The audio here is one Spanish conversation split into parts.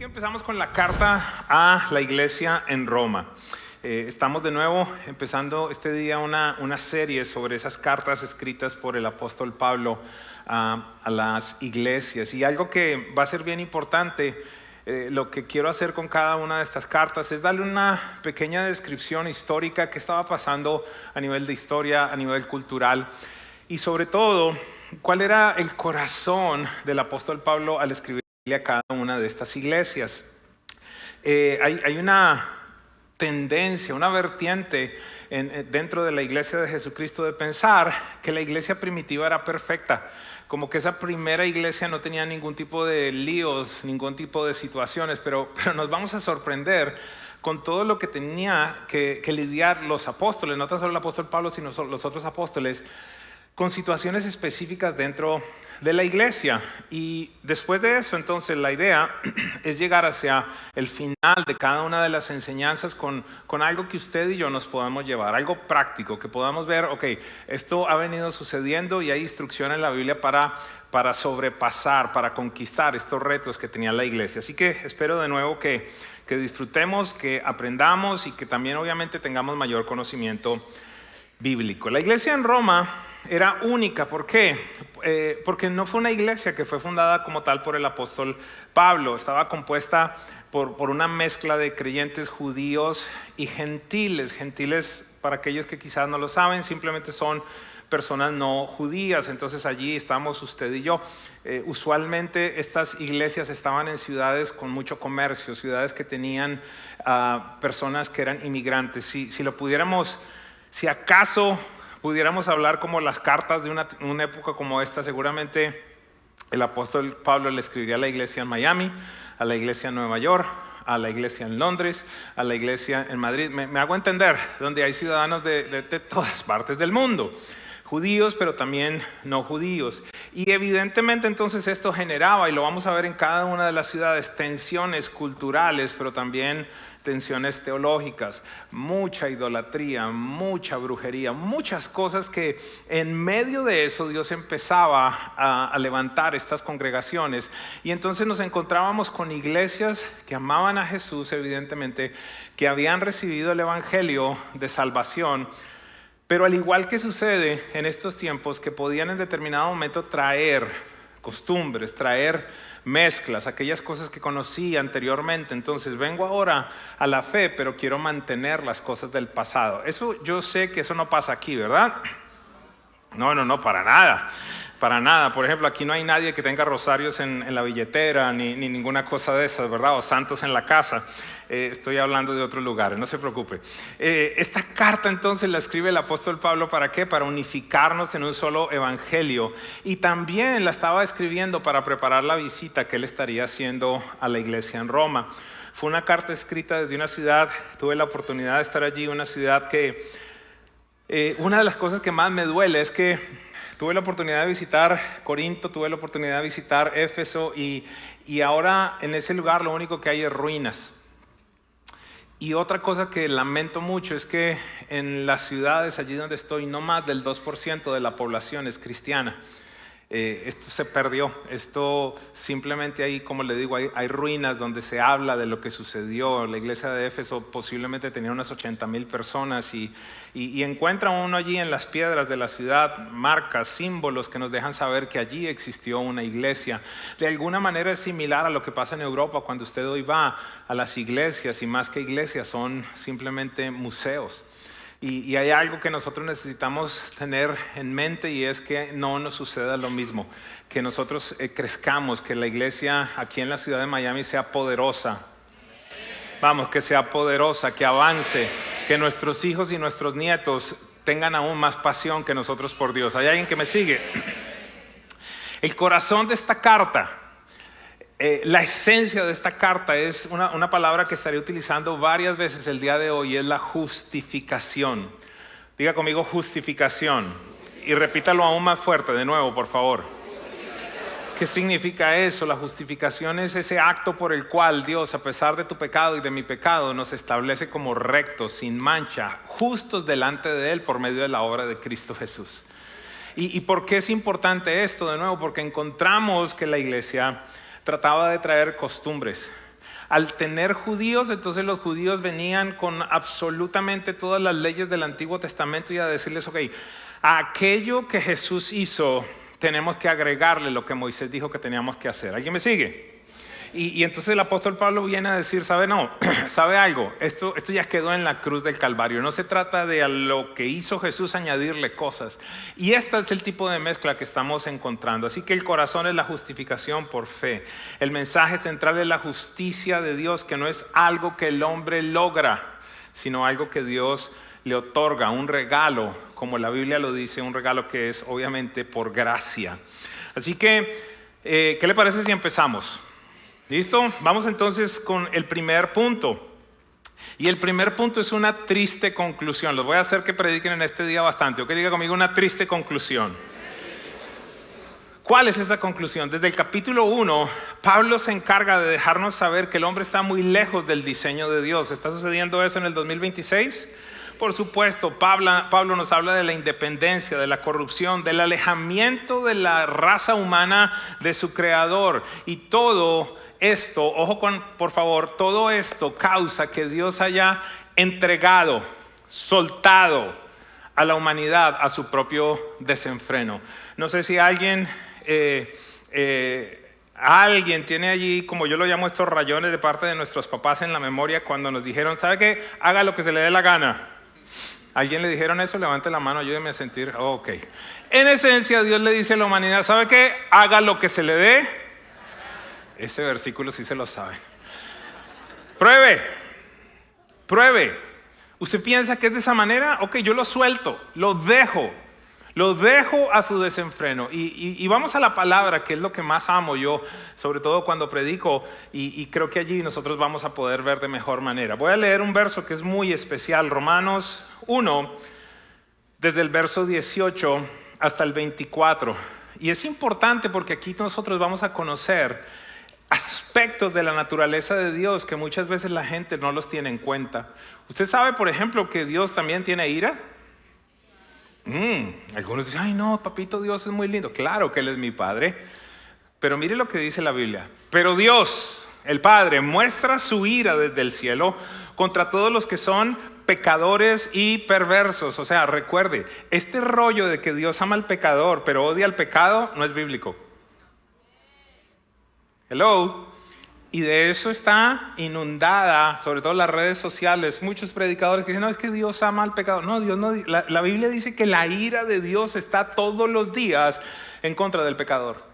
empezamos con la carta a la iglesia en Roma. Estamos de nuevo empezando este día una serie sobre esas cartas escritas por el apóstol Pablo a las iglesias. Y algo que va a ser bien importante, lo que quiero hacer con cada una de estas cartas es darle una pequeña descripción histórica que estaba pasando a nivel de historia, a nivel cultural y sobre todo cuál era el corazón del apóstol Pablo al escribir a cada una de estas iglesias. Hay una tendencia, una vertiente dentro de la iglesia de Jesucristo de pensar que la iglesia primitiva era perfecta, como que esa primera iglesia no tenía ningún tipo de líos, ningún tipo de situaciones, pero nos vamos a sorprender con todo lo que tenía que lidiar los apóstoles, no tan solo el apóstol Pablo, sino los otros apóstoles, con situaciones específicas dentro de la iglesia. Y después de eso, entonces, la idea es llegar hacia el final de cada una de las enseñanzas con algo que usted y yo nos podamos llevar, algo práctico, que podamos ver, ok, esto ha venido sucediendo y hay instrucción en la Biblia para sobrepasar, para conquistar estos retos que tenía la iglesia. Así que espero de nuevo que disfrutemos, que aprendamos y que también obviamente tengamos mayor conocimiento bíblico. La iglesia en Roma era única. ¿Por qué? Porque no fue una iglesia que fue fundada como tal por el apóstol Pablo. Estaba compuesta por una mezcla de creyentes judíos y gentiles. Gentiles, para aquellos que quizás no lo saben, simplemente son personas no judías. Entonces allí estamos usted y yo. Usualmente estas iglesias estaban en ciudades con mucho comercio, ciudades que tenían personas que eran inmigrantes. Si acaso pudiéramos hablar como las cartas de una época como esta, seguramente el apóstol Pablo le escribiría a la iglesia en Miami, a la iglesia en Nueva York, a la iglesia en Londres, a la iglesia en Madrid. Me hago entender, donde hay ciudadanos de todas partes del mundo, judíos pero también no judíos. Y evidentemente entonces esto generaba, y lo vamos a ver en cada una de las ciudades, tensiones culturales, pero también tensiones teológicas, mucha idolatría, mucha brujería, muchas cosas que en medio de eso Dios empezaba a levantar estas congregaciones. Y entonces nos encontrábamos con iglesias que amaban a Jesús, evidentemente, que habían recibido el evangelio de salvación, pero al igual que sucede en estos tiempos, que podían en determinado momento traer costumbres, traer mezclas, aquellas cosas que conocí anteriormente. Entonces vengo ahora a la fe, pero quiero mantener las cosas del pasado. Eso, yo sé que eso no pasa aquí, ¿verdad? No, para nada. Para nada. Por ejemplo, aquí no hay nadie que tenga rosarios en la billetera, ni ninguna cosa de esas, ¿verdad? O santos en la casa. Estoy hablando de otros lugares, no se preocupe. Esta carta entonces la escribe el apóstol Pablo, ¿para qué? Para unificarnos en un solo evangelio. Y también la estaba escribiendo para preparar la visita que él estaría haciendo a la iglesia en Roma. Fue una carta escrita desde una ciudad, tuve la oportunidad de estar allí, una ciudad que una de las cosas que más me duele es que tuve la oportunidad de visitar Corinto, tuve la oportunidad de visitar Éfeso y ahora en ese lugar lo único que hay es ruinas. Y otra cosa que lamento mucho es que en las ciudades allí donde estoy, no más del 2% de la población es cristiana. Esto se perdió, esto simplemente ahí, como le digo, hay ruinas donde se habla de lo que sucedió. La iglesia de Éfeso posiblemente tenía unas 80,000 personas y encuentra uno allí en las piedras de la ciudad marcas, símbolos que nos dejan saber que allí existió una iglesia. De alguna manera es similar a lo que pasa en Europa cuando usted hoy va a las iglesias, y más que iglesias son simplemente museos. Y hay algo que nosotros necesitamos tener en mente, y es que no nos suceda lo mismo, que nosotros crezcamos, que la iglesia aquí en la ciudad de Miami sea poderosa. Vamos, que sea poderosa, que avance, que nuestros hijos y nuestros nietos tengan aún más pasión que nosotros por Dios. ¿Hay alguien que me sigue? El corazón de esta carta, la esencia de esta carta es una palabra que estaré utilizando varias veces el día de hoy, es la justificación. Diga conmigo justificación y repítalo aún más fuerte de nuevo, por favor. ¿Qué significa eso? La justificación es ese acto por el cual Dios, a pesar de tu pecado y de mi pecado, nos establece como rectos, sin mancha, justos delante de Él por medio de la obra de Cristo Jesús. ¿Y por qué es importante esto? De nuevo, porque encontramos que la iglesia trataba de traer costumbres, Al tener judíos, entonces los judíos venían con absolutamente todas las leyes del Antiguo Testamento y a decirles, ok, a aquello que Jesús hizo, tenemos que agregarle lo que Moisés dijo que teníamos que hacer. ¿Alguien me sigue? Y entonces el apóstol Pablo viene a decir, ¿sabe algo? Esto ya quedó en la cruz del Calvario. No se trata de a lo que hizo Jesús añadirle cosas. Y este es el tipo de mezcla que estamos encontrando. Así que el corazón es la justificación por fe. El mensaje central es la justicia de Dios, que no es algo que el hombre logra, sino algo que Dios le otorga, un regalo, como la Biblia lo dice, un regalo que es obviamente por gracia. Así que, ¿qué le parece si empezamos? ¿Listo? Vamos entonces con el primer punto. Y el primer punto es una triste conclusión. Los voy a hacer que prediquen en este día bastante. O que diga conmigo una triste conclusión. ¿Cuál es esa conclusión? Desde el capítulo 1, Pablo se encarga de dejarnos saber que el hombre está muy lejos del diseño de Dios. ¿Está sucediendo eso en el 2026? Por supuesto, Pablo nos habla de la independencia, de la corrupción, del alejamiento de la raza humana de su creador. Y todo esto, ojo por favor, todo esto causa que Dios haya entregado, soltado a la humanidad a su propio desenfreno. No sé si alguien tiene allí, como yo lo llamo, estos rayones de parte de nuestros papás en la memoria cuando nos dijeron, ¿sabe qué? Haga lo que se le dé la gana. ¿Alguien le dijeron eso? Levante la mano, ayúdeme a sentir. Ok. En esencia, Dios le dice a la humanidad, ¿sabe qué? Haga lo que se le dé. Ese versículo sí se lo sabe. Pruebe. ¿Usted piensa que es de esa manera? Ok, yo lo suelto, lo dejo a su desenfreno. Y vamos a la palabra, que es lo que más amo yo, sobre todo cuando predico, y creo que allí nosotros vamos a poder ver de mejor manera. Voy a leer un verso que es muy especial, Romanos 1, desde el verso 18 hasta el 24. Y es importante porque aquí nosotros vamos a conocer aspectos de la naturaleza de Dios que muchas veces la gente no los tiene en cuenta. ¿Usted sabe, por ejemplo, que Dios también tiene ira? Algunos dicen, ay no, papito Dios es muy lindo. Claro que Él es mi Padre. Pero mire lo que dice la Biblia. Pero Dios, el Padre, muestra su ira desde el cielo contra todos los que son pecadores y perversos. O sea, recuerde, este rollo de que Dios ama al pecador pero odia al pecado no es bíblico. Hello. Y de eso está inundada, sobre todo las redes sociales, muchos predicadores que dicen, no, es que Dios ama al pecado. No, Dios no. La Biblia dice que la ira de Dios está todos los días en contra del pecador.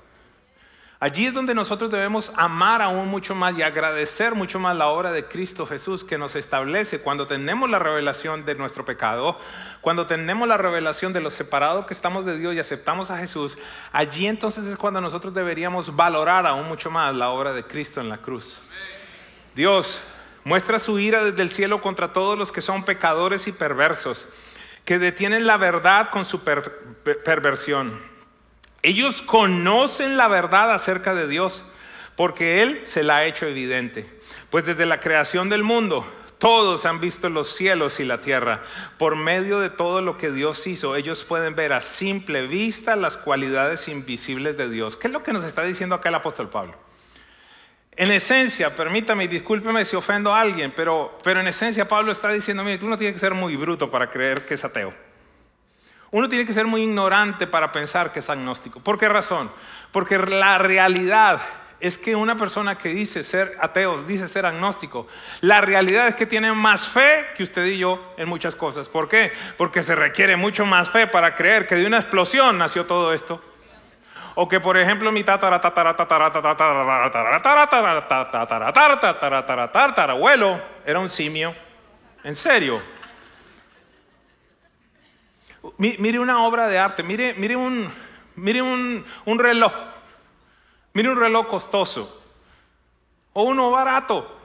Allí es donde nosotros debemos amar aún mucho más y agradecer mucho más la obra de Cristo Jesús, que nos establece cuando tenemos la revelación de nuestro pecado, cuando tenemos la revelación de lo separado que estamos de Dios y aceptamos a Jesús. Allí entonces es cuando nosotros deberíamos valorar aún mucho más la obra de Cristo en la cruz. Dios muestra su ira desde el cielo contra todos los que son pecadores y perversos, que detienen la verdad con su perversión. Ellos conocen la verdad acerca de Dios porque Él se la ha hecho evidente. Pues desde la creación del mundo, todos han visto los cielos y la tierra. Por medio de todo lo que Dios hizo, ellos pueden ver a simple vista las cualidades invisibles de Dios. ¿Qué es lo que nos está diciendo acá el apóstol Pablo? En esencia, permítame y discúlpeme si ofendo a alguien, pero en esencia Pablo está diciendo, mire, tú no tienes que ser muy bruto para creer que es ateo. Uno tiene que ser muy ignorante para pensar que es agnóstico. ¿Por qué razón? Porque la realidad es que una persona que dice ser ateo, dice ser agnóstico, la realidad es que tiene más fe que usted y yo en muchas cosas. ¿Por qué? Porque se requiere mucho más fe para creer que de una explosión nació todo esto. O que, por ejemplo, mi tatarabuelo era un simio. ¿En serio? Mire una obra de arte, mire un reloj, mire un reloj costoso o uno barato.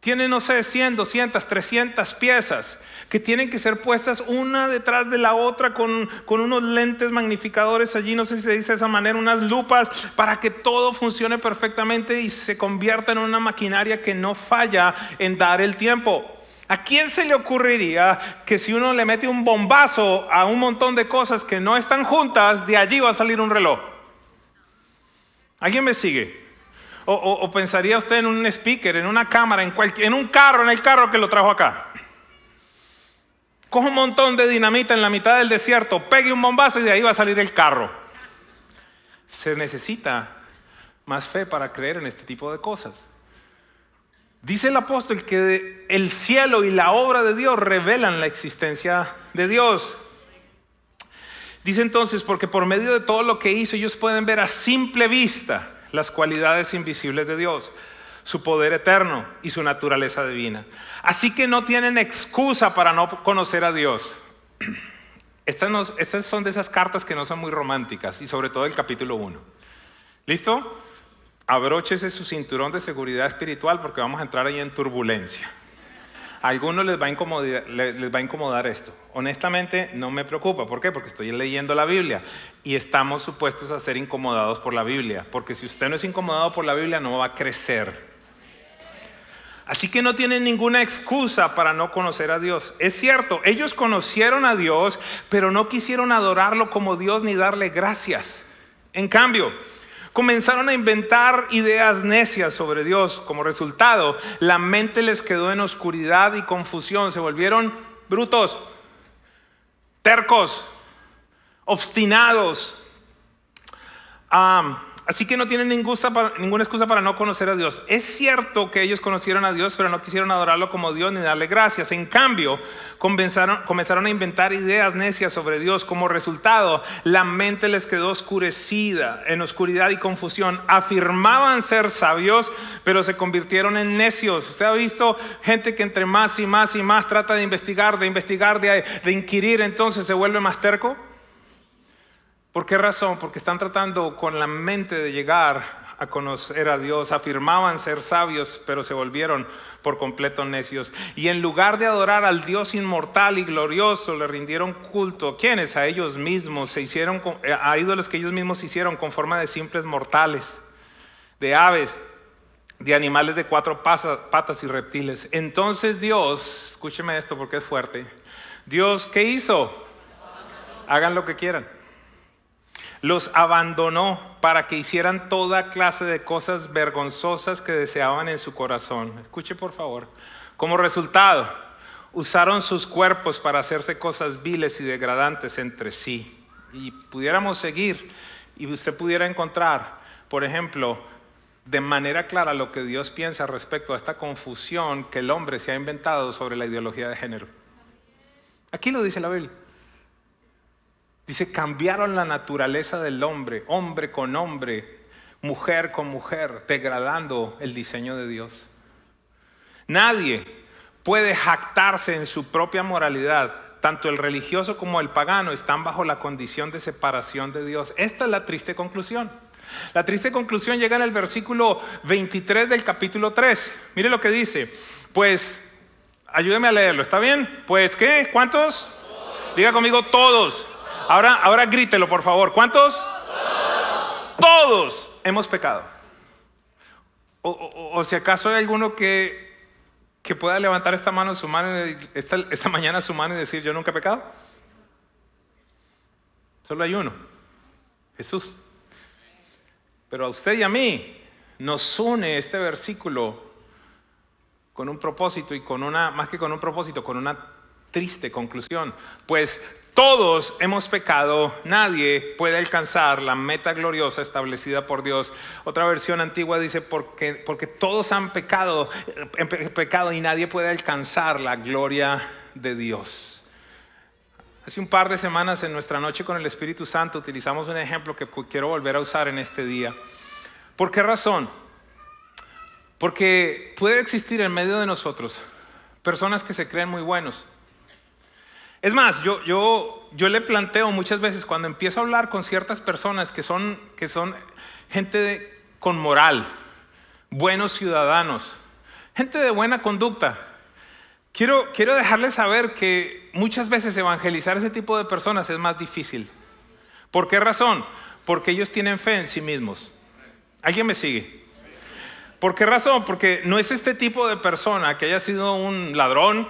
Tiene, no sé, 100, 200, 300 piezas que tienen que ser puestas una detrás de la otra con unos lentes magnificadores allí, no sé si se dice de esa manera, unas lupas para que todo funcione perfectamente y se convierta en una maquinaria que no falla en dar el tiempo. ¿A quién se le ocurriría que si uno le mete un bombazo a un montón de cosas que no están juntas, de allí va a salir un reloj? ¿Alguien me sigue? O pensaría usted en un speaker, en una cámara, en un carro, en el carro que lo trajo acá. Coge un montón de dinamita en la mitad del desierto, pegue un bombazo y de ahí va a salir el carro. Se necesita más fe para creer en este tipo de cosas. Dice el apóstol que el cielo y la obra de Dios revelan la existencia de Dios. Dice entonces, porque por medio de todo lo que hizo, ellos pueden ver a simple vista las cualidades invisibles de Dios, su poder eterno y su naturaleza divina. Así que no tienen excusa para no conocer a Dios. Estas son de esas cartas que no son muy románticas, y sobre todo el capítulo 1. ¿Listo? Abróchese su cinturón de seguridad espiritual porque vamos a entrar ahí en turbulencia. A algunos les va a incomodar esto. Honestamente, no me preocupa. ¿Por qué? Porque estoy leyendo la Biblia y estamos supuestos a ser incomodados por la Biblia. Porque si usted no es incomodado por la Biblia, no va a crecer. Así que no tienen ninguna excusa para no conocer a Dios. Es cierto, ellos conocieron a Dios, pero no quisieron adorarlo como Dios ni darle gracias. En cambio, comenzaron a inventar ideas necias sobre Dios. Como resultado, la mente les quedó en oscuridad y confusión. Se volvieron brutos, tercos, obstinados. Así que no tienen ninguna excusa para no conocer a Dios. Es cierto que ellos conocieron a Dios, pero no quisieron adorarlo como Dios ni darle gracias. En cambio, comenzaron a inventar ideas necias sobre Dios. Como resultado, la mente les quedó oscurecida, en oscuridad y confusión. Afirmaban ser sabios, pero se convirtieron en necios. ¿Usted ha visto gente que entre más y más y más trata de investigar, de inquirir, entonces se vuelve más terco? ¿Por qué razón? Porque están tratando con la mente de llegar a conocer a Dios. Afirmaban ser sabios, pero se volvieron por completo necios. Y en lugar de adorar al Dios inmortal y glorioso, le rindieron culto. ¿Quiénes? A ellos mismos. A ídolos que ellos mismos hicieron con forma de simples mortales, de aves, de animales de 4 patas y reptiles. Entonces Dios, escúcheme esto porque es fuerte. Dios, ¿qué hizo? Hagan lo que quieran. Los abandonó para que hicieran toda clase de cosas vergonzosas que deseaban en su corazón. Escuche por favor. Como resultado, usaron sus cuerpos para hacerse cosas viles y degradantes entre sí. Y pudiéramos seguir y usted pudiera encontrar, por ejemplo, de manera clara lo que Dios piensa respecto a esta confusión que el hombre se ha inventado sobre la ideología de género. Aquí lo dice la Biblia. Dice, cambiaron la naturaleza del hombre, hombre con hombre, mujer con mujer, degradando el diseño de Dios. Nadie puede jactarse en su propia moralidad. Tanto el religioso como el pagano están bajo la condición de separación de Dios. Esta es la triste conclusión. La triste conclusión llega en el versículo 23 del capítulo 3. Mire lo que dice. Pues, ayúdeme a leerlo, ¿está bien? Pues, ¿qué? ¿Cuántos? Diga conmigo, todos. Ahora grítelo, por favor. ¿Cuántos? Todos hemos pecado. O si acaso hay alguno que pueda levantar esta mañana su mano y decir, yo nunca he pecado. Solo hay uno, Jesús. Pero a usted y a mí nos une este versículo con un propósito y más que con un propósito, con una triste conclusión. Pues todos hemos pecado, nadie puede alcanzar la meta gloriosa establecida por Dios. Otra versión antigua dice, porque todos han pecado y nadie puede alcanzar la gloria de Dios. Hace un par de semanas en nuestra noche con el Espíritu Santo utilizamos un ejemplo que quiero volver a usar en este día. ¿Por qué razón? Porque puede existir en medio de nosotros personas que se creen muy buenos. Es más, yo le planteo muchas veces cuando empiezo a hablar con ciertas personas que son gente con moral, buenos ciudadanos, gente de buena conducta. Quiero dejarles saber que muchas veces evangelizar a ese tipo de personas es más difícil. ¿Por qué razón? Porque ellos tienen fe en sí mismos. ¿Alguien me sigue? ¿Por qué razón? Porque no es este tipo de persona que haya sido un ladrón,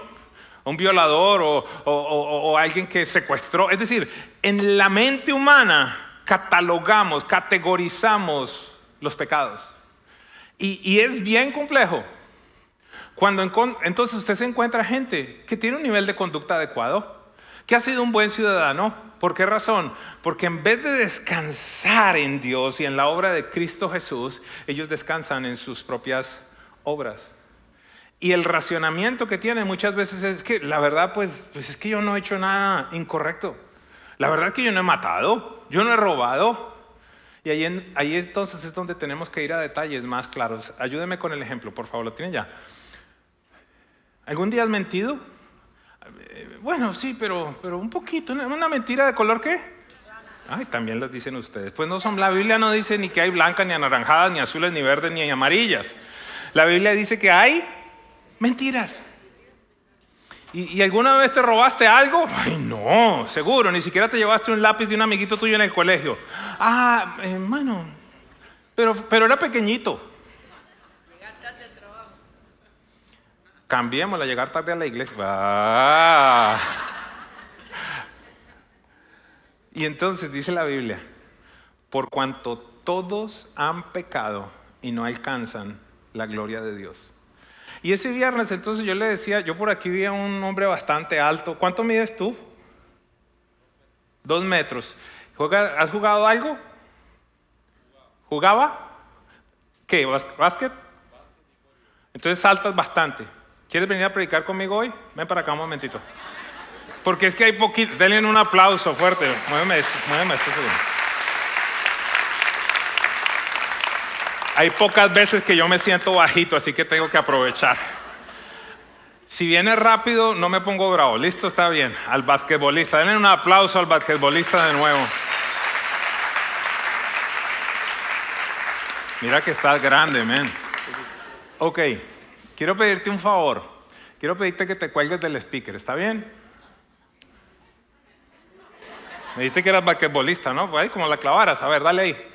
un violador o alguien que secuestró. Es decir, en la mente humana categorizamos los pecados. Y es bien complejo. Entonces usted se encuentra gente que tiene un nivel de conducta adecuado, que ha sido un buen ciudadano. ¿Por qué razón? Porque en vez de descansar en Dios y en la obra de Cristo Jesús, ellos descansan en sus propias obras. Y el racionamiento que tienen muchas veces es que la verdad pues es que yo no he hecho nada incorrecto. La verdad es que yo no he matado, yo no he robado. Y ahí entonces es donde tenemos que ir a detalles más claros. Ayúdeme con el ejemplo, por favor, ¿lo tienen ya? ¿Algún día has mentido? Bueno, sí, pero un poquito. ¿Una mentira de color qué? Ay, también las dicen ustedes. Pues no son, la Biblia no dice ni que hay blancas, ni anaranjadas, ni azules, ni verdes, ni amarillas. La Biblia dice que hay mentiras. ¿Y alguna vez te robaste algo? Ay, no, seguro. Ni siquiera te llevaste un lápiz de un amiguito tuyo en el colegio. Ah, hermano, pero era pequeñito. Cambiémosla, llegar tarde a la iglesia. Y entonces dice la Biblia, por cuanto todos han pecado y no alcanzan la gloria de Dios. Y ese viernes entonces yo le decía, yo por aquí vi a un hombre bastante alto. ¿Cuánto mides tú? 2 metros. ¿Has jugado algo? ¿Jugaba? ¿Qué? ¿Básquet? Entonces saltas bastante. ¿Quieres venir a predicar conmigo hoy? Ven para acá un momentito. Porque es que hay poquito. Denle un aplauso fuerte. Muéveme esto segundo. Hay pocas veces que yo me siento bajito, así que tengo que aprovechar. Si viene rápido, no me pongo bravo. Listo, está bien. Al basquetbolista. Denle un aplauso al basquetbolista de nuevo. Mira que estás grande, man. Ok, quiero pedirte un favor. Quiero pedirte que te cuelgues del speaker, ¿está bien? Me dijiste que eras basquetbolista, ¿no? Pues ahí como la clavaras. A ver, dale ahí.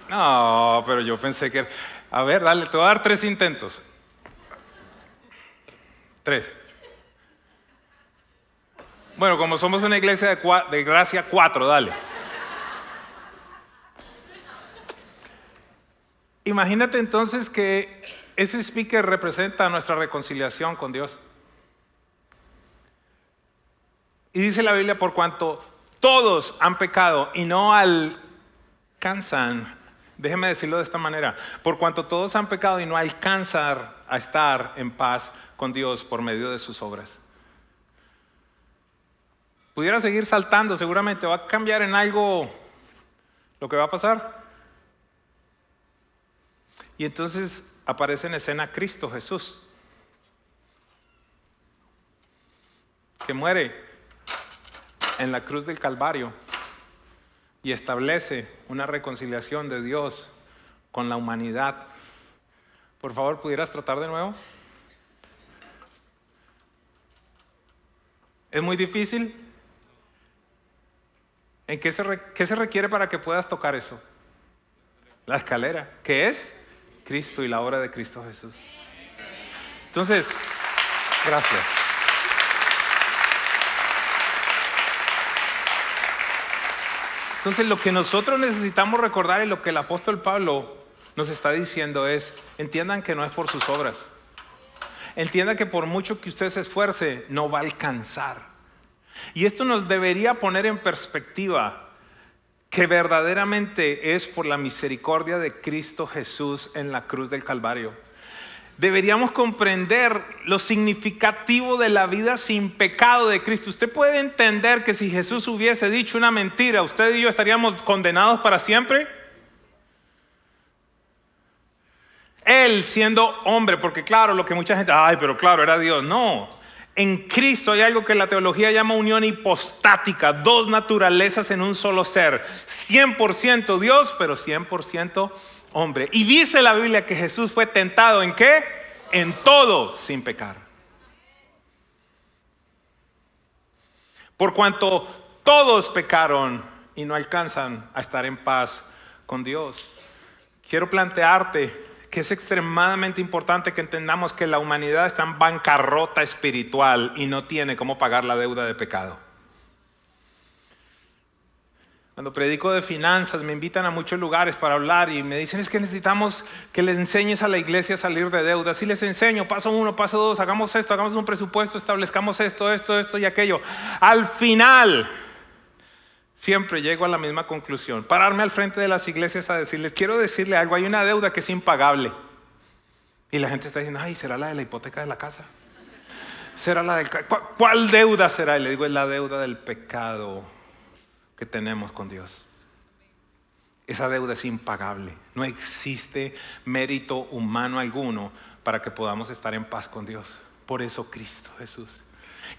No, pero yo pensé que... A ver, dale, te voy a dar 3 intentos. 3. Bueno, como somos una iglesia de gracia, 4, dale. Imagínate entonces que ese speaker representa nuestra reconciliación con Dios. Y dice la Biblia, por cuanto todos han pecado y no alcanzan, déjeme decirlo de esta manera, por cuanto todos han pecado y no alcanzan a estar en paz con Dios por medio de sus obras. Pudiera seguir saltando, seguramente va a cambiar en algo lo que va a pasar. Y entonces aparece en escena Cristo Jesús, que muere en la cruz del Calvario y establece una reconciliación de Dios con la humanidad. Por favor, ¿pudieras tratar de nuevo? ¿Es muy difícil? ¿En qué se requiere para que puedas tocar eso? La escalera, ¿qué es? Cristo y la obra de Cristo Jesús. Entonces, gracias. Entonces, lo que nosotros necesitamos recordar y lo que el apóstol Pablo nos está diciendo es, entiendan que no es por sus obras. Entiendan que por mucho que usted se esfuerce, no va a alcanzar. Y esto nos debería poner en perspectiva que verdaderamente es por la misericordia de Cristo Jesús en la cruz del Calvario. Deberíamos comprender lo significativo de la vida sin pecado de Cristo. Usted puede entender que si Jesús hubiese dicho una mentira, usted y yo estaríamos condenados para siempre. Él siendo hombre, porque claro, lo que mucha gente, ay, pero claro, era Dios. No. En Cristo hay algo que la teología llama unión hipostática, 2 naturalezas en un solo ser, 100% Dios, pero 100% hombre. Y dice la Biblia que Jesús fue tentado ¿en qué? En todo sin pecar. Por cuanto todos pecaron y no alcanzan a estar en paz con Dios. Quiero plantearte que es extremadamente importante que entendamos que la humanidad está en bancarrota espiritual y no tiene cómo pagar la deuda de pecado. Cuando predico de finanzas, me invitan a muchos lugares para hablar y me dicen, es que necesitamos que les enseñes a la iglesia a salir de deudas. Y les enseño, paso 1, paso 2, hagamos esto, hagamos un presupuesto, establezcamos esto y aquello. Al final, siempre llego a la misma conclusión. Pararme al frente de las iglesias a decirles, quiero decirle algo, hay una deuda que es impagable. Y la gente está diciendo, ay, ¿será la de la hipoteca de la casa? ¿Será la del... ¿Cuál deuda será? Y le digo, es la deuda del pecado que tenemos con Dios. Esa deuda es impagable. No existe mérito humano alguno para que podamos estar en paz con Dios. Por eso Cristo Jesús.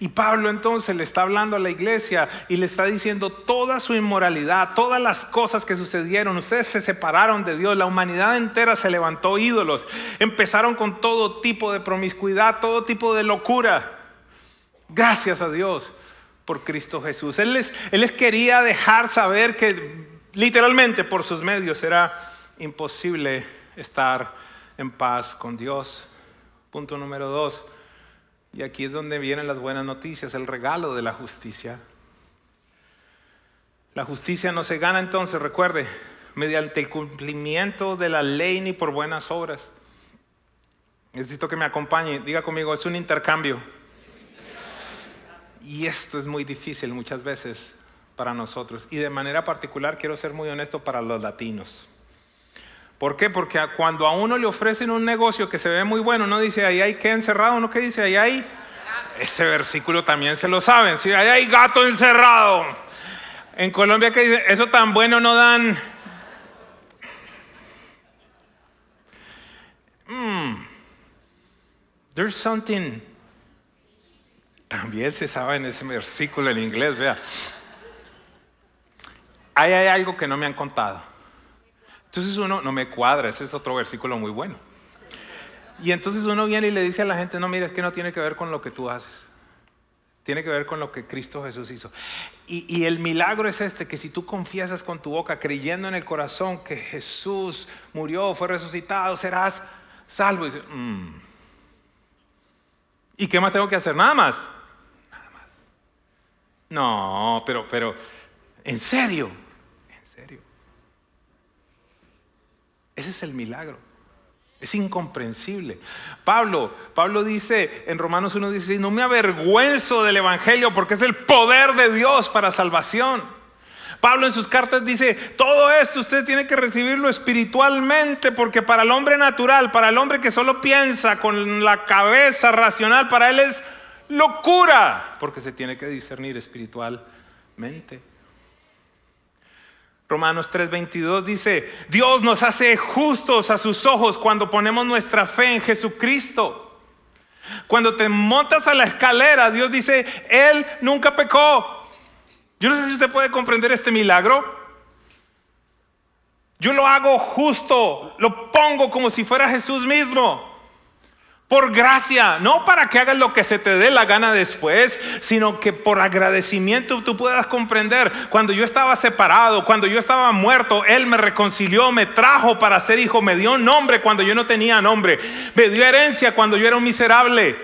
Y Pablo entonces le está hablando a la iglesia y le está diciendo toda su inmoralidad, todas las cosas que sucedieron. Ustedes se separaron de Dios, la humanidad entera se levantó ídolos. Empezaron con todo tipo de promiscuidad, todo tipo de locura. Gracias a Dios por Cristo Jesús. Él les quería dejar saber que literalmente por sus medios era imposible estar en paz con Dios. Punto número 2. Y aquí es donde vienen las buenas noticias, el regalo de la justicia. La justicia no se gana entonces, recuerde, mediante el cumplimiento de la ley ni por buenas obras. Necesito que me acompañe, diga conmigo, es un intercambio. Y esto es muy difícil muchas veces para nosotros. Y de manera particular quiero ser muy honesto para los latinos. ¿Por qué? Porque cuando a uno le ofrecen un negocio que se ve muy bueno, uno dice, ahí hay ¿qué encerrado? ¿No? ¿Qué dice? Ahí hay... Ese versículo también se lo saben. ¿Sí? Ahí hay gato encerrado. En Colombia, ¿qué dice? Eso tan bueno no dan... There's something... También se sabe en ese versículo en inglés, vea. Ahí hay algo que no me han contado. Entonces uno, no me cuadra, ese es otro versículo muy bueno. Y entonces uno viene y le dice a la gente, no, mira, es que no tiene que ver con lo que tú haces. Tiene que ver con lo que Cristo Jesús hizo. Y el milagro es este, que si tú confiesas con tu boca, creyendo en el corazón que Jesús murió, fue resucitado, serás salvo. Y dice, ¿y qué más tengo que hacer? Nada más. No, pero, ¿en serio? ¿En serio? Ese es el milagro. Es incomprensible. Pablo dice en Romanos 1:16, no me avergüenzo del evangelio porque es el poder de Dios para salvación. Pablo en sus cartas dice, todo esto usted tiene que recibirlo espiritualmente, porque para el hombre natural, para el hombre que solo piensa con la cabeza racional, para él es locura, porque se tiene que discernir espiritualmente. Romanos 3:22 dice, Dios nos hace justos a sus ojos cuando ponemos nuestra fe en Jesucristo. Cuando te montas a la escalera, Dios dice, Él nunca pecó. Yo no sé si usted puede comprender este milagro. Yo lo hago justo, lo pongo como si fuera Jesús mismo. Por gracia, no para que hagas lo que se te dé la gana después, sino que por agradecimiento tú puedas comprender. Cuando yo estaba separado, cuando yo estaba muerto, Él me reconcilió, me trajo para ser hijo, me dio nombre cuando yo no tenía nombre, me dio herencia cuando yo era un miserable.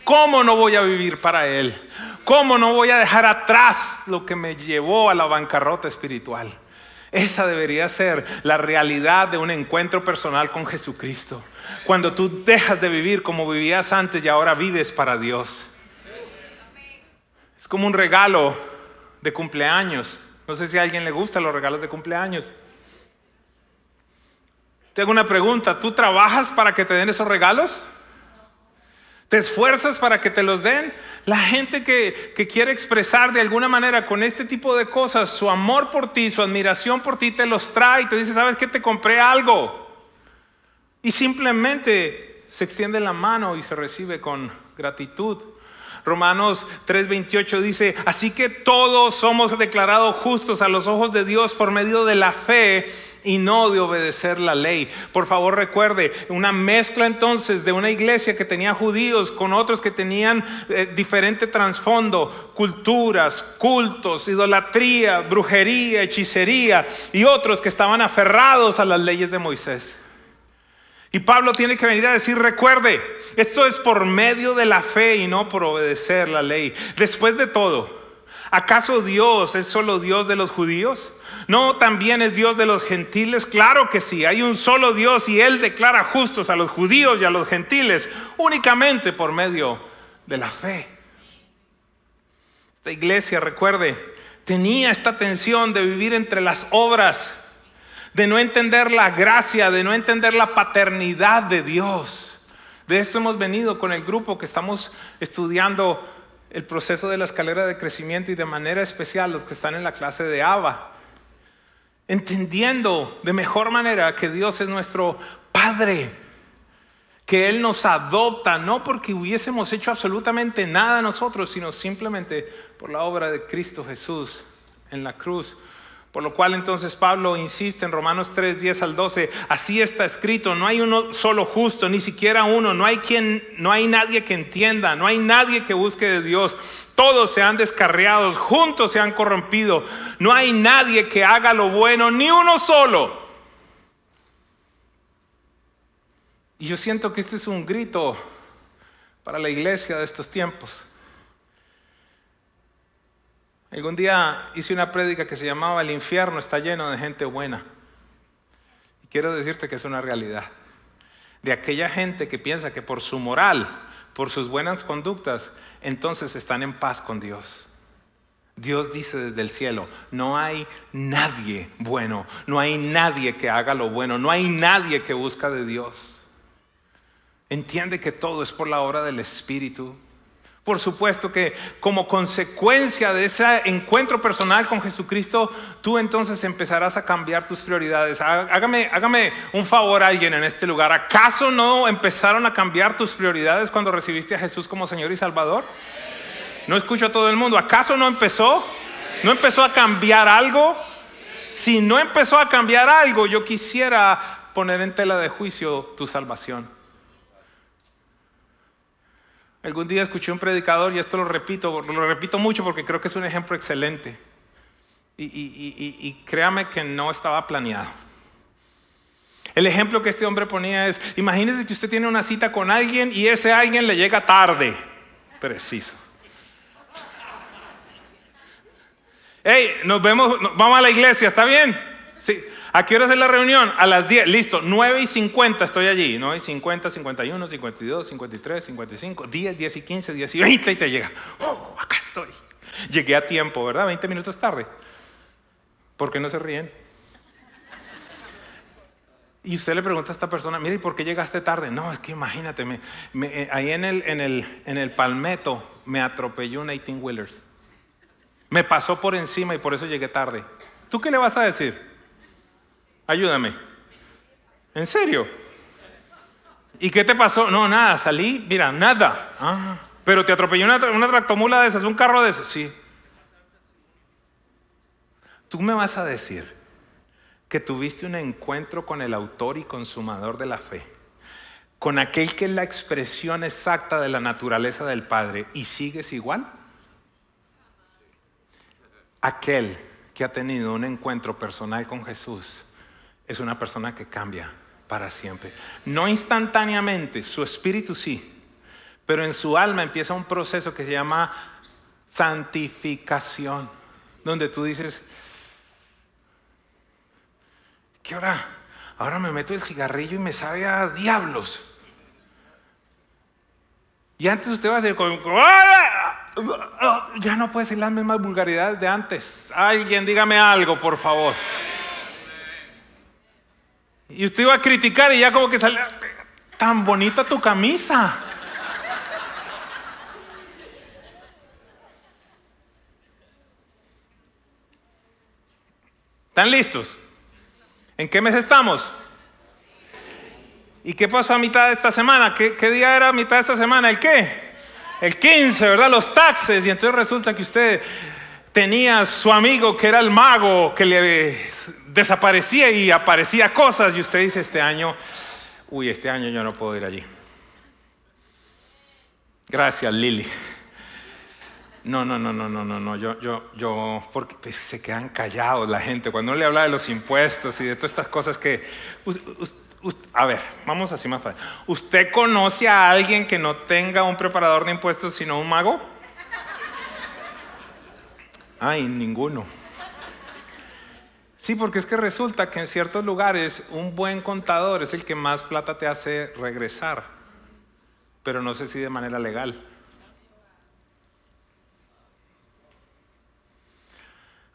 ¿Cómo no voy a vivir para Él? ¿Cómo no voy a dejar atrás lo que me llevó a la bancarrota espiritual? Esa debería ser la realidad de un encuentro personal con Jesucristo. Cuando tú dejas de vivir como vivías antes y ahora vives para Dios. Es como un regalo de cumpleaños. No sé si a alguien le gustan los regalos de cumpleaños. Te hago una pregunta. ¿Tú trabajas para que te den esos regalos? ¿Te esfuerzas para que te los den? La gente que quiere expresar de alguna manera con este tipo de cosas su amor por ti, su admiración por ti, te los trae y te dice, ¿sabes qué? Te compré algo. Y simplemente se extiende la mano y se recibe con gratitud. Romanos 3:28 dice, así que todos somos declarados justos a los ojos de Dios por medio de la fe y no de obedecer la ley. Por favor recuerde, una mezcla entonces de una iglesia que tenía judíos con otros que tenían diferente trasfondo, culturas, cultos, idolatría, brujería, hechicería y otros que estaban aferrados a las leyes de Moisés. Y Pablo tiene que venir a decir, recuerde, esto es por medio de la fe y no por obedecer la ley. Después de todo, ¿Acaso Dios es solo Dios de los judíos? ¿No también es Dios de los gentiles? Claro que sí, hay un solo Dios y Él declara justos a los judíos y a los gentiles únicamente por medio de la fe. Esta iglesia, recuerde, tenía esta tensión de vivir entre las obras, de no entender la gracia, de no entender la paternidad de Dios. De esto hemos venido con el grupo que estamos estudiando el proceso de la escalera de crecimiento y de manera especial los que están en la clase de Abba. Entendiendo de mejor manera que Dios es nuestro Padre, que Él nos adopta, no porque hubiésemos hecho absolutamente nada nosotros, sino simplemente por la obra de Cristo Jesús en la cruz. Por lo cual entonces Pablo insiste en Romanos 3, 10 al 12, así está escrito, no hay uno solo justo, ni siquiera uno, no hay nadie que entienda, no hay nadie que busque de Dios, todos se han descarriado, juntos se han corrompido, no hay nadie que haga lo bueno, ni uno solo. Y yo siento que este es un grito para la iglesia de estos tiempos. Algún día hice una prédica que se llamaba El infierno está lleno de gente buena. Y quiero decirte que es una realidad. De aquella gente que piensa que por su moral, por sus buenas conductas, entonces están en paz con Dios. Dios dice desde el cielo, no hay nadie bueno, no hay nadie que haga lo bueno, no hay nadie que busca de Dios. Entiende que todo es por la obra del Espíritu. Por supuesto que como consecuencia de ese encuentro personal con Jesucristo, tú entonces empezarás a cambiar tus prioridades. Hágame un favor a alguien en este lugar. ¿Acaso no empezaron a cambiar tus prioridades cuando recibiste a Jesús como Señor y Salvador? No escucho a todo el mundo. ¿Acaso no empezó? ¿No empezó a cambiar algo? Si no empezó a cambiar algo, yo quisiera poner en tela de juicio tu salvación. Algún día escuché un predicador, y esto lo repito mucho porque creo que es un ejemplo excelente. Y créame que no estaba planeado. El ejemplo que este hombre ponía es, imagínese que usted tiene una cita con alguien y ese alguien le llega tarde. Preciso. Hey, nos vemos, vamos a la iglesia, ¿está bien? Sí. ¿A qué hora es la reunión? A las 10, listo, 9:50 estoy allí, 9:50, 51, 52, 53, 55, 10, 10 y 15, 10 y 20 y te llega. Oh, acá estoy. Llegué a tiempo, ¿verdad? 20 minutos tarde. ¿Por qué no se ríen? Y usted le pregunta a esta persona, mire, ¿y por qué llegaste tarde? No, es que imagínate, ahí en el Palmetto me atropelló un 18-wheelers. Me pasó por encima y por eso llegué tarde. ¿Tú qué le vas a decir? Ayúdame. ¿En serio? ¿Y qué te pasó? No, nada, salí, mira, nada. Ah, pero te atropelló una tractomula de esas, un carro de esos. Sí. Tú me vas a decir que tuviste un encuentro con el autor y consumador de la fe, con aquel que es la expresión exacta de la naturaleza del Padre, y sigues igual. Aquel que ha tenido un encuentro personal con Jesús es una persona que cambia para siempre. No instantáneamente, su espíritu sí, pero en su alma empieza un proceso que se llama santificación, donde tú dices, ¿qué hora? Ahora me meto el cigarrillo y me sabe a diablos. Y antes usted va a decir, ya no puede decir las mismas vulgaridades de antes. Alguien dígame algo, por favor. Y usted iba a criticar y ya como que sale, tan bonita tu camisa. ¿Están listos? ¿En qué mes estamos? ¿Y qué pasó a mitad de esta semana? ¿Qué día era a mitad de esta semana? ¿El qué? El 15, ¿verdad? Los taxes. Y entonces resulta que usted tenía su amigo que era el mago, que le desaparecía y aparecía cosas. Y usted dice, este año yo no puedo ir allí. Gracias, Lili. No, yo, porque pues, se quedan callados la gente. Cuando uno le habla de los impuestos y de todas estas cosas que... a ver, vamos así más fácil. ¿Usted conoce a alguien que no tenga un preparador de impuestos sino un mago? Ay, ninguno. Sí, porque es que resulta que en ciertos lugares un buen contador es el que más plata te hace regresar, pero no sé si de manera legal.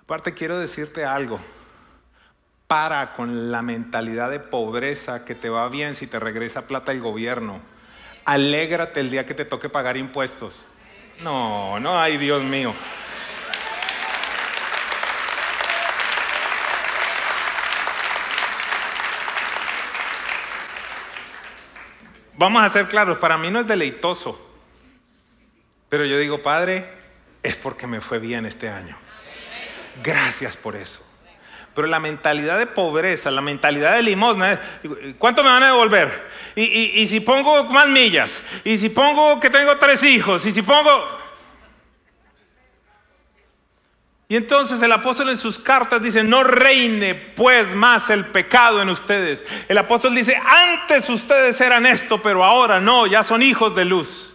Aparte quiero decirte algo, para con la mentalidad de pobreza que te va bien si te regresa plata el gobierno. Alégrate el día que te toque pagar impuestos. No, ay Dios mío. Vamos a ser claros, para mí no es deleitoso, pero yo digo, Padre, es porque me fue bien este año. Gracias por eso. Pero la mentalidad de pobreza, la mentalidad de limosna, ¿cuánto me van a devolver? Y si pongo más millas, y si pongo que tengo 3 hijos, y si pongo... Y entonces el apóstol en sus cartas dice, no reine pues más el pecado en ustedes. El apóstol dice, antes ustedes eran esto, pero ahora no, ya son hijos de luz.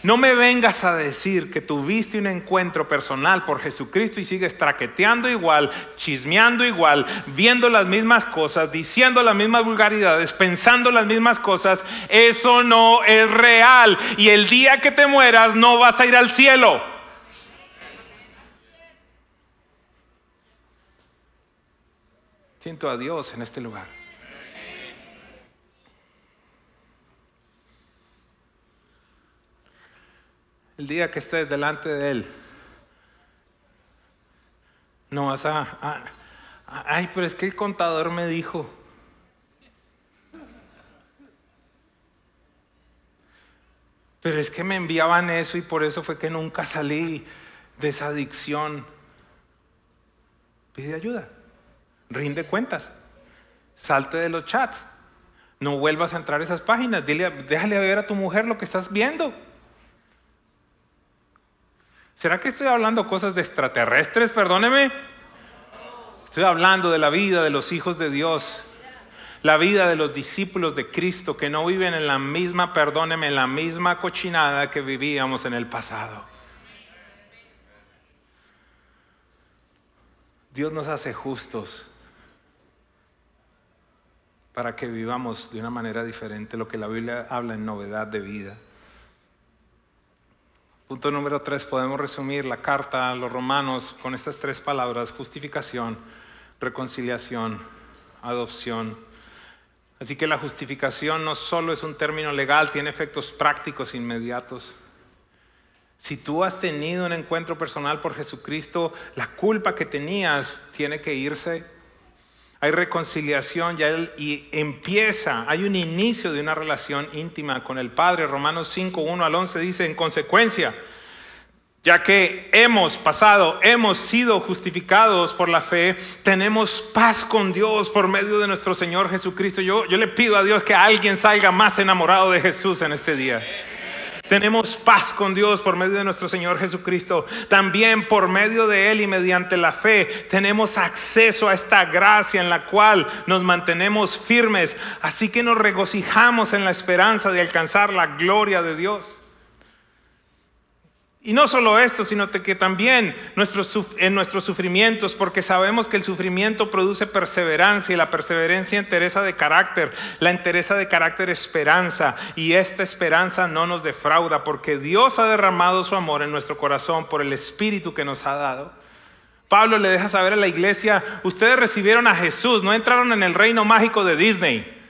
No me vengas a decir que tuviste un encuentro personal por Jesucristo y sigues traqueteando igual, chismeando igual, viendo las mismas cosas, diciendo las mismas vulgaridades, pensando las mismas cosas. Eso no es real. Y el día que te mueras no vas a ir al cielo. Siento a Dios en este lugar. El día que estés delante de Él, no vas ay, pero es que el contador me dijo. Pero es que me enviaban eso y por eso fue que nunca salí de esa adicción. Pide ayuda. Rinde cuentas. Salte de los chats. No vuelvas a entrar a esas páginas. Déjale ver a tu mujer lo que estás viendo. ¿Será que estoy hablando cosas de extraterrestres? Perdóneme. Estoy hablando de la vida de los hijos de Dios. La vida de los discípulos de Cristo que no viven en la misma, perdóneme, en la misma cochinada que vivíamos en el pasado. Dios nos hace justos para que vivamos de una manera diferente, lo que la Biblia habla en novedad de vida. Punto número 3, podemos resumir la carta a los romanos con estas 3 palabras: justificación, reconciliación, adopción. Así que la justificación no solo es un término legal, tiene efectos prácticos inmediatos. Si tú has tenido un encuentro personal por Jesucristo, la culpa que tenías tiene que irse. Hay reconciliación y hay un inicio de una relación íntima con el Padre. Romanos 5, 1 al 11 dice, en consecuencia, ya que hemos sido justificados por la fe, tenemos paz con Dios por medio de nuestro Señor Jesucristo. Yo le pido a Dios que alguien salga más enamorado de Jesús en este día. Tenemos paz con Dios por medio de nuestro Señor Jesucristo. También por medio de Él y mediante la fe tenemos acceso a esta gracia en la cual nos mantenemos firmes. Así que nos regocijamos en la esperanza de alcanzar la gloria de Dios. Y no solo esto, sino que también en nuestros sufrimientos, porque sabemos que el sufrimiento produce perseverancia y la perseverancia entereza de carácter, la entereza de carácter esperanza, y esta esperanza no nos defrauda porque Dios ha derramado su amor en nuestro corazón por el Espíritu que nos ha dado. Pablo le deja saber a la iglesia, ustedes recibieron a Jesús, no entraron en el reino mágico de Disney,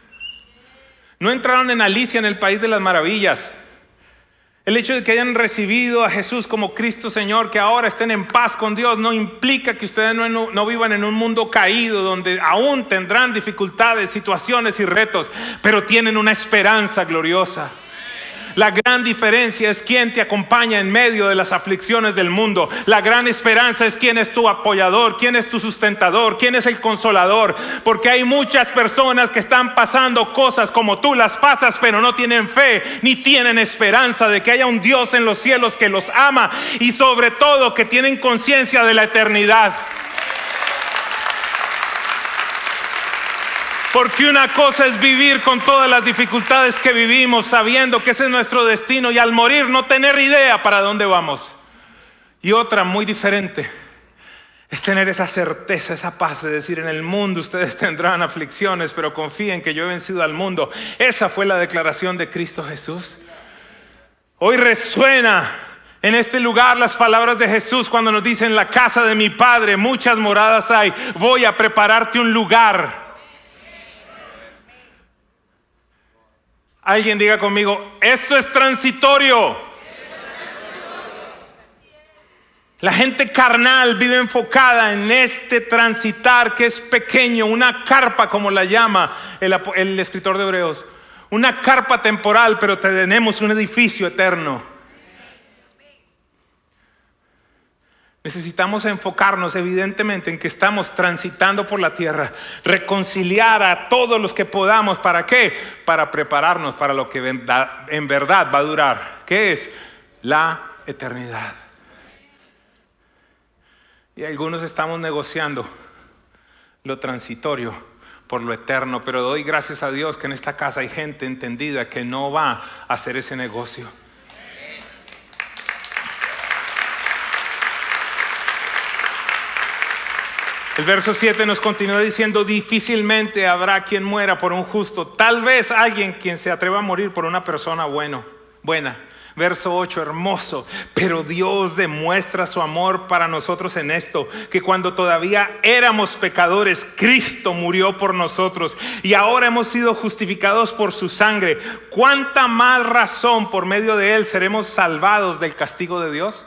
no entraron en Alicia en el País de las Maravillas. El hecho de que hayan recibido a Jesús como Cristo Señor, que ahora estén en paz con Dios, no implica que ustedes no vivan en un mundo caído donde aún tendrán dificultades, situaciones y retos, pero tienen una esperanza gloriosa. La gran diferencia es quién te acompaña en medio de las aflicciones del mundo. La gran esperanza es quién es tu apoyador, quién es tu sustentador, quién es el consolador. Porque hay muchas personas que están pasando cosas como tú las pasas, pero no tienen fe ni tienen esperanza de que haya un Dios en los cielos que los ama y sobre todo que tienen conciencia de la eternidad. Porque una cosa es vivir con todas las dificultades que vivimos, sabiendo que ese es nuestro destino, y al morir no tener idea para dónde vamos. Y otra muy diferente Es tener esa certeza, esa paz de decir: en el mundo ustedes tendrán aflicciones, pero confíen que yo he vencido al mundo. Esa fue la declaración de Cristo Jesús. Hoy resuena en este lugar las palabras de Jesús cuando nos dice: en la casa de mi Padre muchas moradas hay, voy a prepararte un lugar. Alguien diga conmigo: esto es transitorio. La gente carnal vive enfocada en este transitar que es pequeño, una carpa, como la llama el escritor de Hebreos. Una carpa temporal, pero tenemos un edificio eterno. Necesitamos enfocarnos evidentemente en que estamos transitando por la tierra, reconciliar a todos los que podamos. ¿Para qué? Para prepararnos para lo que en verdad va a durar, que es la eternidad. Y algunos estamos negociando lo transitorio por lo eterno, pero doy gracias a Dios que en esta casa hay gente entendida que no va a hacer ese negocio. El verso 7 nos continúa diciendo: difícilmente habrá quien muera por un justo, tal vez alguien quien se atreva a morir por una persona buena. Verso 8, hermoso: pero Dios demuestra su amor para nosotros en esto, que cuando todavía éramos pecadores, Cristo murió por nosotros, y ahora hemos sido justificados por su sangre. ¿Cuánta más razón por medio de él seremos salvados del castigo de Dios?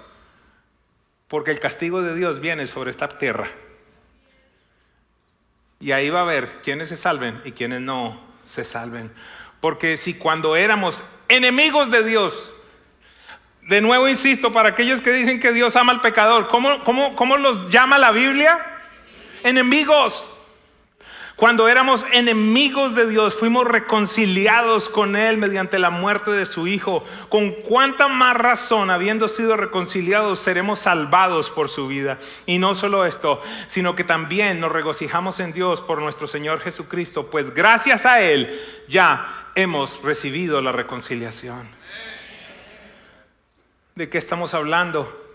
Porque el castigo de Dios viene sobre esta tierra. Y ahí va a haber quienes se salven y quienes no se salven. Porque si cuando éramos enemigos de Dios, de nuevo insisto, para aquellos que dicen que Dios ama al pecador, ¿cómo los llama la Biblia? Enemigos. Cuando éramos enemigos de Dios, fuimos reconciliados con Él mediante la muerte de su Hijo. ¿Con cuánta más razón, habiendo sido reconciliados, seremos salvados por su vida? Y no solo esto, sino que también nos regocijamos en Dios por nuestro Señor Jesucristo, pues gracias a Él ya hemos recibido la reconciliación. ¿De qué estamos hablando?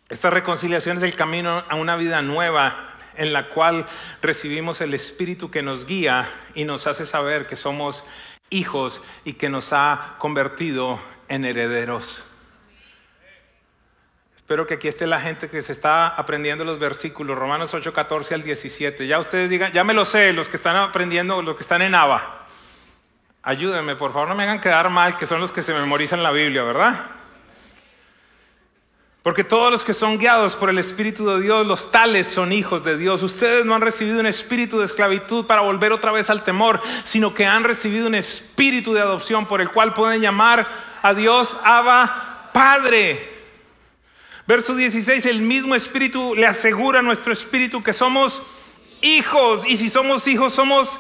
Esta reconciliación es el camino a una vida nueva, en la cual recibimos el Espíritu que nos guía y nos hace saber que somos hijos y que nos ha convertido en herederos. Espero que aquí esté la gente que se está aprendiendo los versículos, Romanos 8, 14 al 17. Ya ustedes digan: ya me lo sé, los que están aprendiendo, los que están en ABA. Ayúdenme, por favor, no me hagan quedar mal, que son los que se memorizan la Biblia, ¿verdad? Porque todos los que son guiados por el Espíritu de Dios, los tales son hijos de Dios. Ustedes no han recibido un espíritu de esclavitud para volver otra vez al temor, sino que han recibido un espíritu de adopción por el cual pueden llamar a Dios Abba, Padre. Verso 16, el mismo Espíritu le asegura a nuestro espíritu que somos hijos. Y si somos hijos, somos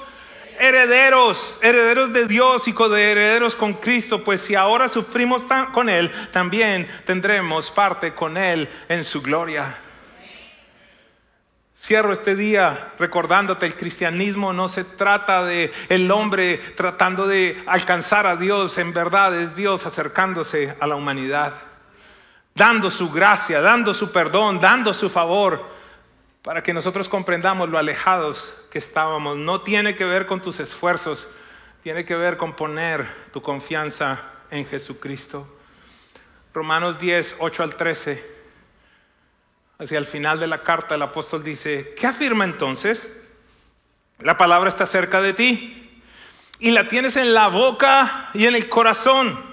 herederos de Dios y coherederos con Cristo, pues si ahora sufrimos con Él, también tendremos parte con Él en su gloria. Cierro este día recordándote: el cristianismo no se trata de el hombre tratando de alcanzar a Dios, en verdad es Dios acercándose a la humanidad, dando su gracia, dando su perdón, dando su favor, para que nosotros comprendamos lo alejados que estábamos. No tiene que ver con tus esfuerzos, tiene que ver con poner tu confianza en Jesucristo. Romanos 10, 8 al 13. Hacia el final de la carta el apóstol dice: ¿qué afirma entonces? La palabra está cerca de ti y la tienes en la boca y en el corazón.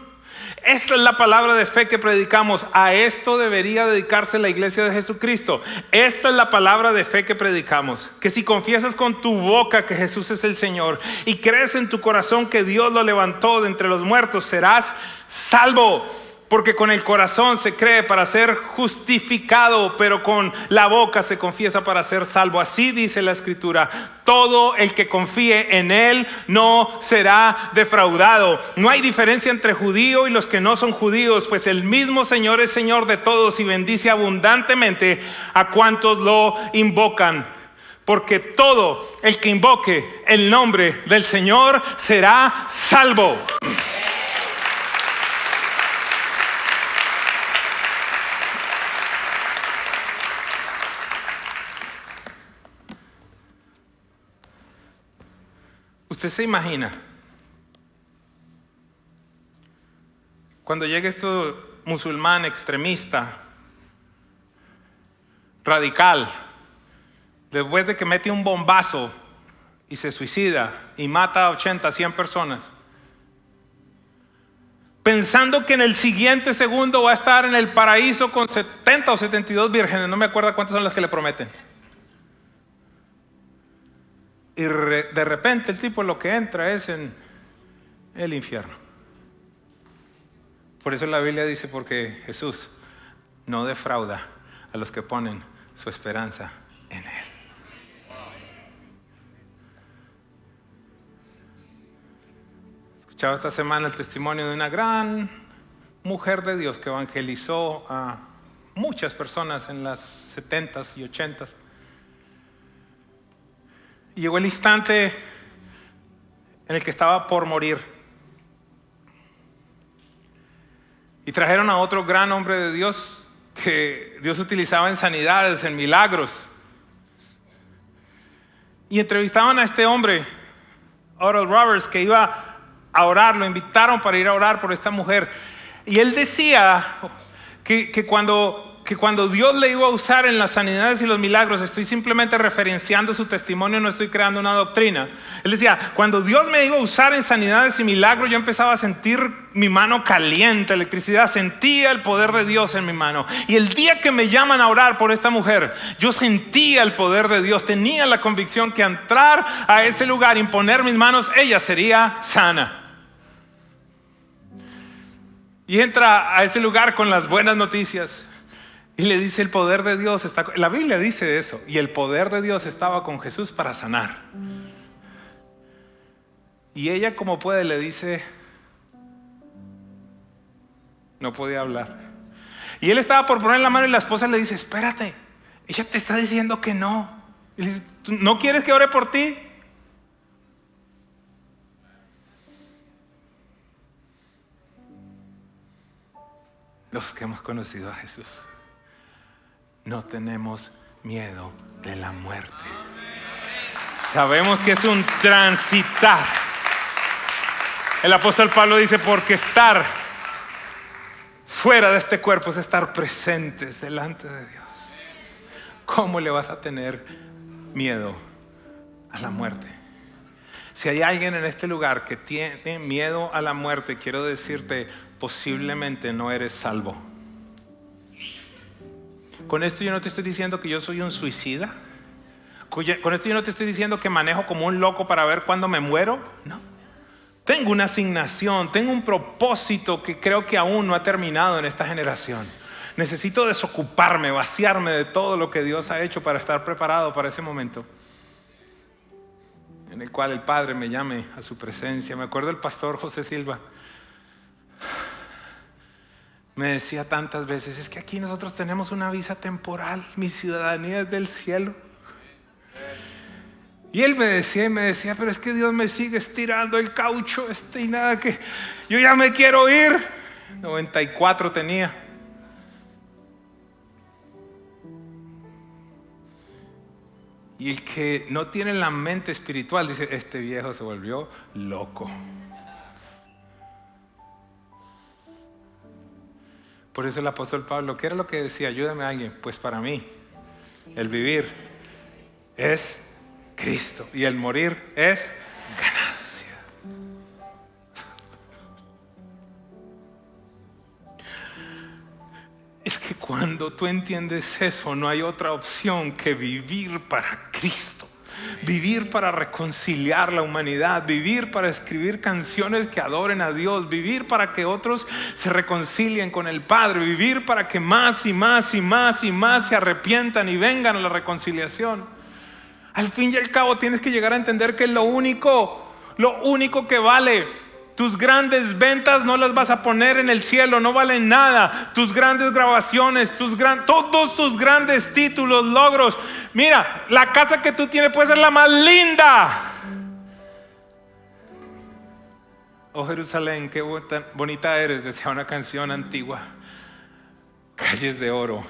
Esta es la palabra de fe que predicamos. A esto debería dedicarse la iglesia de Jesucristo. Esta es la palabra de fe que predicamos: que si confiesas con tu boca que Jesús es el Señor y crees en tu corazón que Dios lo levantó de entre los muertos, serás salvo. Porque con el corazón se cree para ser justificado, pero con la boca se confiesa para ser salvo. Así dice la Escritura: todo el que confíe en Él no será defraudado. No hay diferencia entre judío y los que no son judíos, pues el mismo Señor es Señor de todos y bendice abundantemente a cuantos lo invocan. Porque todo el que invoque el nombre del Señor será salvo. Usted se imagina cuando llegue este musulmán extremista, radical, después de que mete un bombazo y se suicida y mata a 80, 100 personas, pensando que en el siguiente segundo va a estar en el paraíso con 70 o 72 vírgenes, no me acuerdo cuántas son las que le prometen. Y de repente el tipo lo que entra es en el infierno. Por eso la Biblia dice, porque Jesús no defrauda a los que ponen su esperanza en Él. Escuchaba esta semana el testimonio de una gran mujer de Dios que evangelizó a muchas personas en las 70s y 80s. Y llegó el instante en el que estaba por morir. Y trajeron a otro gran hombre de Dios que Dios utilizaba en sanidades, en milagros. Y entrevistaban a este hombre, Oral Roberts, que iba a orar, lo invitaron para ir a orar por esta mujer. Y él decía que cuando Dios le iba a usar en las sanidades y los milagros, estoy simplemente referenciando su testimonio, no estoy creando una doctrina. Él decía, cuando Dios me iba a usar en sanidades y milagros, yo empezaba a sentir mi mano caliente, electricidad, sentía el poder de Dios en mi mano. Y el día que me llaman a orar por esta mujer, yo sentía el poder de Dios, tenía la convicción que al entrar a ese lugar, imponer mis manos, ella sería sana. Y entra a ese lugar con las buenas noticias. Y le dice, el poder de Dios está... La Biblia dice eso. Y el poder de Dios estaba con Jesús para sanar. Y ella, como puede, le dice... No podía hablar. Y él estaba por poner la mano y la esposa le dice, espérate, ella te está diciendo que no. Y le dice, ¿tú no quieres que ore por ti? Los que hemos conocido a Jesús no tenemos miedo de la muerte. Sabemos que es un transitar. El apóstol Pablo dice, porque estar fuera de este cuerpo es estar presentes delante de Dios. ¿Cómo le vas a tener miedo a la muerte? Si hay alguien en este lugar que tiene miedo a la muerte, quiero decirte, posiblemente no eres salvo. Con esto yo no te estoy diciendo que yo soy un suicida. Con esto yo no te estoy diciendo que manejo como un loco para ver cuándo me muero. No. Tengo una asignación, tengo un propósito que creo que aún no ha terminado en esta generación. Necesito desocuparme, vaciarme de todo lo que Dios ha hecho para estar preparado para ese momento en el cual el Padre me llame a su presencia. Me acuerdo del pastor José Silva. Me decía tantas veces, es que aquí nosotros tenemos una visa temporal, mi ciudadanía es del cielo. Y él me decía, pero es que Dios me sigue estirando el caucho y nada que yo ya me quiero ir. 94 tenía. Y el que no tiene la mente espiritual dice, este viejo se volvió loco. Por eso el apóstol Pablo, ¿qué era lo que decía? Ayúdame a alguien. Pues para mí, el vivir es Cristo y el morir es ganancia. Es que cuando tú entiendes eso, no hay otra opción que vivir para Cristo. Vivir para reconciliar la humanidad, vivir para escribir canciones que adoren a Dios, vivir para que otros se reconcilien con el Padre, vivir para que más y más y más y más se arrepientan y vengan a la reconciliación. Al fin y al cabo tienes que llegar a entender que lo único que vale. Tus grandes ventas no las vas a poner en el cielo, no valen nada. Tus grandes grabaciones, todos tus grandes títulos, logros. Mira, la casa que tú tienes puede ser la más linda. Oh Jerusalén, qué bonita eres, decía una canción antigua. Calles de oro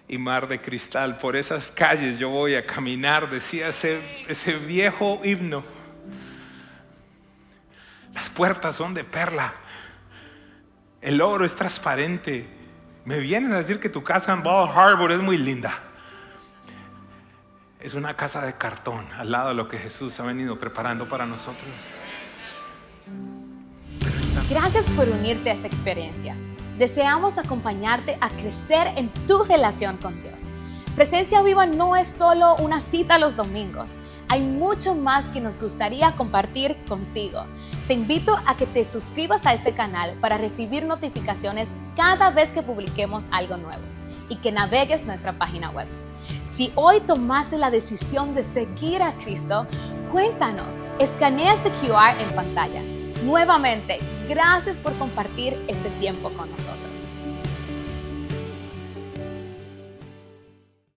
y mar de cristal, por esas calles yo voy a caminar, decía ese viejo himno. puertas son de perla. El oro es transparente. Me vienen a decir que tu casa en Ball Harbor es muy linda. Es una casa de cartón al lado de lo que Jesús ha venido preparando para nosotros. Gracias por unirte a esta experiencia. Deseamos acompañarte a crecer en tu relación con Dios. Presencia Viva no es solo una cita los domingos. Hay mucho más que nos gustaría compartir contigo. Te invito a que te suscribas a este canal para recibir notificaciones cada vez que publiquemos algo nuevo y que navegues nuestra página web. Si hoy tomaste la decisión de seguir a Cristo, cuéntanos, escanea este QR en pantalla. Nuevamente, gracias por compartir este tiempo con nosotros.